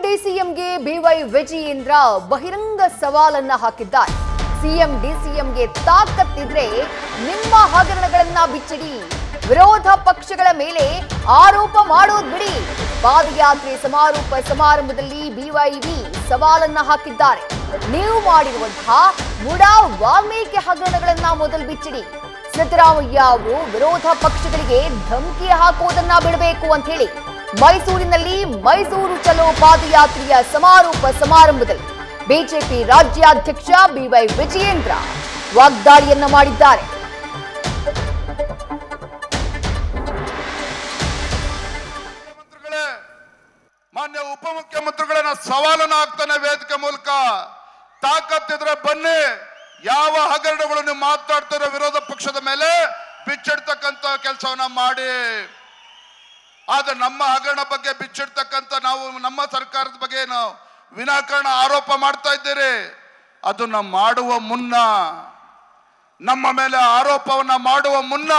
ಡಿಸಿಎಂಗೆ B Y Vijayendra ಬಹಿರಂಗ ಸವಾಲನ್ನ ಹಾಕಿದ್ದಾರೆ. CM ಡಿಸಿಎಂಗೆ ತಾಕತ್ತಿದ್ರೆ ನಿಮ್ಮ ಹಗರಣಗಳನ್ನ ಬಿಚ್ಚಿಡಿ, ವಿರೋಧ ಪಕ್ಷಗಳ ಮೇಲೆ ಆರೋಪ ಮಾಡೋದು ಬಿಡಿ. ಪಾದಯಾತ್ರೆ ಸಮಾರಂಭದಲ್ಲಿ ಬಿವೈವಿ ಸವಾಲನ್ನ ಹಾಕಿದ್ದಾರೆ. ನೀವು ಮಾಡಿರುವಂತಹ ಮುಡಾ ವಾಲ್ಮೀಕಿ ಹಗರಣಗಳನ್ನ ಮೊದಲು ಬಿಚ್ಚಿಡಿ. ಸಿದ್ದರಾಮಯ್ಯ ಅವರು ವಿರೋಧ ಪಕ್ಷಗಳಿಗೆ ಧಮಕಿ ಹಾಕುವುದನ್ನ ಬಿಡಬೇಕು ಅಂತ ಹೇಳಿ ಮೈಸೂರಿನಲ್ಲಿ ಮೈಸೂರು ಚಲೋ ಪಾದಯಾತ್ರೆಯ ಸಮಾರಂಭದಲ್ಲಿ ಬಿಜೆಪಿ ರಾಜ್ಯಾಧ್ಯಕ್ಷ ಬಿವೈ ವಿಜಯೇಂದ್ರ ವಾಗ್ದಾಳಿಯನ್ನ ಮಾಡಿದ್ದಾರೆ. ಮಾನ್ಯ ಉಪಮುಖ್ಯಮಂತ್ರಿಗಳನ್ನ ಸವಾಲನ್ನ ಹಾಕ್ತಾನೆ ವೇದಿಕೆ ಮೂಲಕ. ತಾಕತ್ತಿದ್ರೆ ಬನ್ನಿ, ಯಾವ ಹಗರಣಗಳು ನೀವು ಮಾತಾಡ್ತಾರೋ ವಿರೋಧ ಪಕ್ಷದ ಮೇಲೆ ಬಿಚ್ಚಿಡ್ತಕ್ಕಂತ ಕೆಲಸವನ್ನ ಮಾಡಿ. ಆದ್ರೆ ನಮ್ಮ ಹಗರಣ ಬಗ್ಗೆ ಬಿಚ್ಚಿಡ್ತಕ್ಕಂತ ನಾವು ನಮ್ಮ ಸರ್ಕಾರದ ಬಗ್ಗೆ ನಾವು ವಿನಾಕಾರಣ ಆರೋಪ ಮಾಡ್ತಾ ಇದ್ದೀರಿ. ಅದನ್ನ ಮಾಡುವ ಮುನ್ನ, ನಮ್ಮ ಮೇಲೆ ಆರೋಪವನ್ನ ಮಾಡುವ ಮುನ್ನ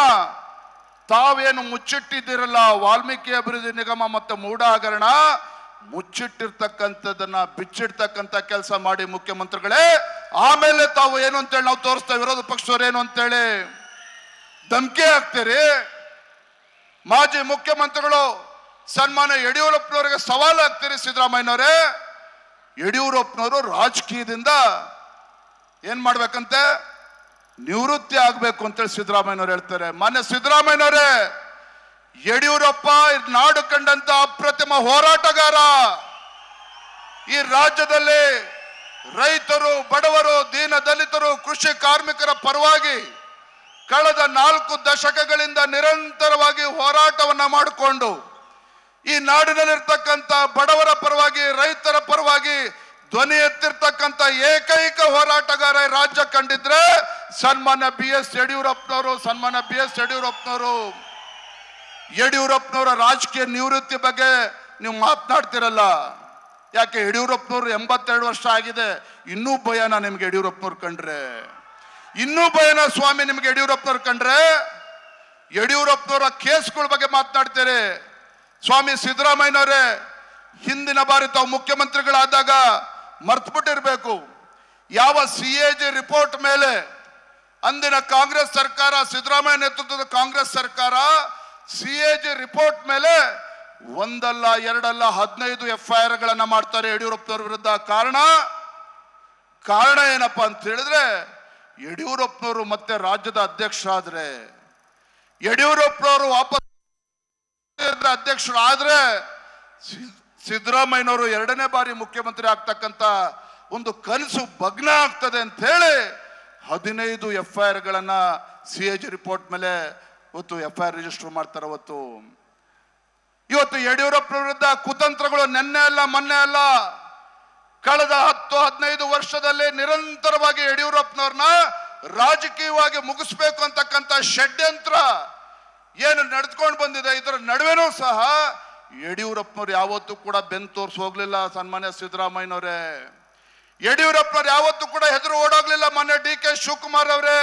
ತಾವೇನು ಮುಚ್ಚಿಟ್ಟಿದ್ದೀರಲ್ಲ ವಾಲ್ಮೀಕಿ ಅಭಿವೃದ್ಧಿ ನಿಗಮ ಮತ್ತು ಮೂಡ ಹಗರಣ, ಮುಚ್ಚಿಟ್ಟಿರ್ತಕ್ಕಂಥದನ್ನ ಬಿಚ್ಚಿಡ್ತಕ್ಕಂಥ ಕೆಲಸ ಮಾಡಿ ಮುಖ್ಯಮಂತ್ರಿಗಳೇ. ಆಮೇಲೆ ತಾವು ಏನು ಅಂತೇಳಿ ನಾವು ತೋರಿಸ್ತೇವೆ, ವಿರೋಧ ಪಕ್ಷದವ್ರು ಏನು ಅಂತೇಳಿ ಧಮಕಿ ಹಾಕ್ತೀರಿ. ಮಾಜಿ ಮುಖ್ಯಮಂತ್ರಿಗಳು ಸನ್ಮಾನ್ಯ ಯಡಿಯೂರಪ್ಪನವರಿಗೆ ಸವಾಲು ಹಾಕ್ತೀರಿ. ಸಿದ್ದರಾಮಯ್ಯನವರೇ, ಯಡಿಯೂರಪ್ಪನವರು ರಾಜಕೀಯದಿಂದ ಏನ್ ಮಾಡ್ಬೇಕಂತೆ, ನಿವೃತ್ತಿ ಆಗ್ಬೇಕು ಅಂತೇಳಿ ಸಿದ್ದರಾಮಯ್ಯನವ್ರು ಹೇಳ್ತಾರೆ. ಮಾನ್ಯ ಸಿದ್ದರಾಮಯ್ಯನವರೇ, ಯಡಿಯೂರಪ್ಪ ನಾಡು ಕಂಡಂತ ಅಪ್ರತಿಮ ಹೋರಾಟಗಾರ. ಈ ರಾಜ್ಯದಲ್ಲಿ ರೈತರು, ಬಡವರು, ದೀನ ದಲಿತರು, ಕೃಷಿ ಕಾರ್ಮಿಕರ ಪರವಾಗಿ ಕಳೆದ 4 ದಶಕಗಳಿಂದ ನಿರಂತರವಾಗಿ ಹೋರಾಟವನ್ನ ಮಾಡಿಕೊಂಡು ಈ ನಾಡಿನಲ್ಲಿರ್ತಕ್ಕಂಥ ಬಡವರ ಪರವಾಗಿ, ರೈತರ ಪರವಾಗಿ ಧ್ವನಿ ಎತ್ತಿರ್ತಕ್ಕಂಥ ಏಕೈಕ ಹೋರಾಟಗಾರ ರಾಜ್ಯ ಕಂಡಿದ್ರೆ ಸನ್ಮಾನ್ಯ BS ಯಡಿಯೂರಪ್ಪನವರು. ಸನ್ಮಾನ್ಯ BS ಯಡಿಯೂರಪ್ಪನವರ ರಾಜಕೀಯ ನಿವೃತ್ತಿ ಬಗ್ಗೆ ನೀವು ಮಾತನಾಡ್ತಿರಲ್ಲ. ಯಾಕೆ ಯಡಿಯೂರಪ್ಪನವರು 82 ವರ್ಷ ಆಗಿದೆ, ಇನ್ನೂ ಭಯನ ನಿಮ್ಗೆ ಯಡಿಯೂರಪ್ಪನವ್ರು ಕಂಡ್ರೆ? ಇನ್ನೂ ಭಯನ ಸ್ವಾಮಿ ನಿಮ್ಗೆ ಯಡಿಯೂರಪ್ಪನವ್ರು ಕಂಡ್ರೆ? ಯಡಿಯೂರಪ್ಪನವರ ಕೇಸ್ಗಳ ಬಗ್ಗೆ ಮಾತನಾಡ್ತೀರಿ. ಸ್ವಾಮಿ ಸಿದ್ದರಾಮಯ್ಯನವರೇ, ಹಿಂದಿನ ಬಾರಿ ತಾವು ಮುಖ್ಯಮಂತ್ರಿಗಳಾದಾಗ ಮರ್ತ್ಬಿಟ್ಟಿರ್ಬೇಕು, ಯಾವ CAG ರಿಪೋರ್ಟ್ ಮೇಲೆ ಅಂದಿನ ಕಾಂಗ್ರೆಸ್ ಸರ್ಕಾರ, ಸಿದ್ದರಾಮಯ್ಯ ನೇತೃತ್ವದ ಕಾಂಗ್ರೆಸ್ ಸರ್ಕಾರ CAG ರಿಪೋರ್ಟ್ ಮೇಲೆ 1 ಅಲ್ಲ 2 ಅಲ್ಲ 15 FIR ಗಳನ್ನ ಮಾಡ್ತಾರೆ ಯಡಿಯೂರಪ್ಪನವ್ರ ವಿರುದ್ಧ. ಕಾರಣ ಏನಪ್ಪಾ ಅಂತ ಹೇಳಿದ್ರೆ, ಯಡಿಯೂರಪ್ಪನವರು ಮತ್ತೆ ರಾಜ್ಯದ ಅಧ್ಯಕ್ಷರಾದ್ರೆ, ಯಡಿಯೂರಪ್ಪನವರು ವಾಪಸ್ ಅಧ್ಯಕ್ಷರಾದ್ರೆ ಸಿದ್ದರಾಮಯ್ಯನವರು 2ನೇ ಬಾರಿ ಮುಖ್ಯಮಂತ್ರಿ ಆಗ್ತಕ್ಕಂತ ಒಂದು ಕನಸು ಭಗ್ನ ಆಗ್ತದೆ ಅಂತ ಹೇಳಿ 15 FIR ಗಳನ್ನ CAG ರಿಪೋರ್ಟ್ ಮೇಲೆ ಇವತ್ತು FIR ರಿಜಿಸ್ಟರ್ ಮಾಡ್ತಾರೆ. ಇವತ್ತು ಯಡಿಯೂರಪ್ಪ ವಿರುದ್ಧ ಕುತಂತ್ರಗಳು ನೆನ್ನೆ ಅಲ್ಲ ಮೊನ್ನೆ ಅಲ್ಲ, ಕಳೆದ 10-15 ವರ್ಷದಲ್ಲಿ ನಿರಂತರವಾಗಿ ಯಡಿಯೂರಪ್ಪನವ್ರನ್ನ ರಾಜಕೀಯವಾಗಿ ಮುಗಿಸ್ಬೇಕು ಅಂತಕ್ಕಂಥ ಷಡ್ಯಂತ್ರ ಏನು ನಡೆದುಕೊಂಡು ಬಂದಿದೆ. ಇದರ ನಡುವೆನೂ ಸಹ ಯಡಿಯೂರಪ್ಪನವ್ರು ಯಾವತ್ತೂ ಕೂಡ ಬೆನ್ನು ತೋರಿಸಿ ಹೋಗ್ಲಿಲ್ಲ. ಸನ್ಮಾನ್ಯ ಸಿದ್ದರಾಮಯ್ಯನವರೇ, ಯಡಿಯೂರಪ್ಪನವ್ರು ಯಾವತ್ತೂ ಕೂಡ ಹೆದರು ಓಡೋಗ್ಲಿಲ್ಲ. ಮೊನ್ನೆ DK ಶಿವಕುಮಾರ್ ಅವರೇ,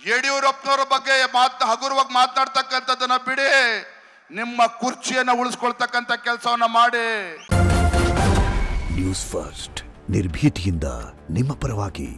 ಯಡಿಯೂರಪ್ಪನವರ ಬಗ್ಗೆ ಹಗುರವಾಗಿ ಮಾತನಾಡ್ತಕ್ಕಂಥದ್ದನ್ನ ಬಿಡಿ, ನಿಮ್ಮ ಕುರ್ಚಿಯನ್ನ ಉಳಿಸ್ಕೊಳ್ತಕ್ಕಂಥ ಕೆಲಸವನ್ನ ಮಾಡಿ. ನ್ಯೂಸ್ ಫಸ್ಟ್ ನಿರ್ಭೀತಿಯಿಂದ ನಿಮ್ಮ ಪರವಾಗಿ.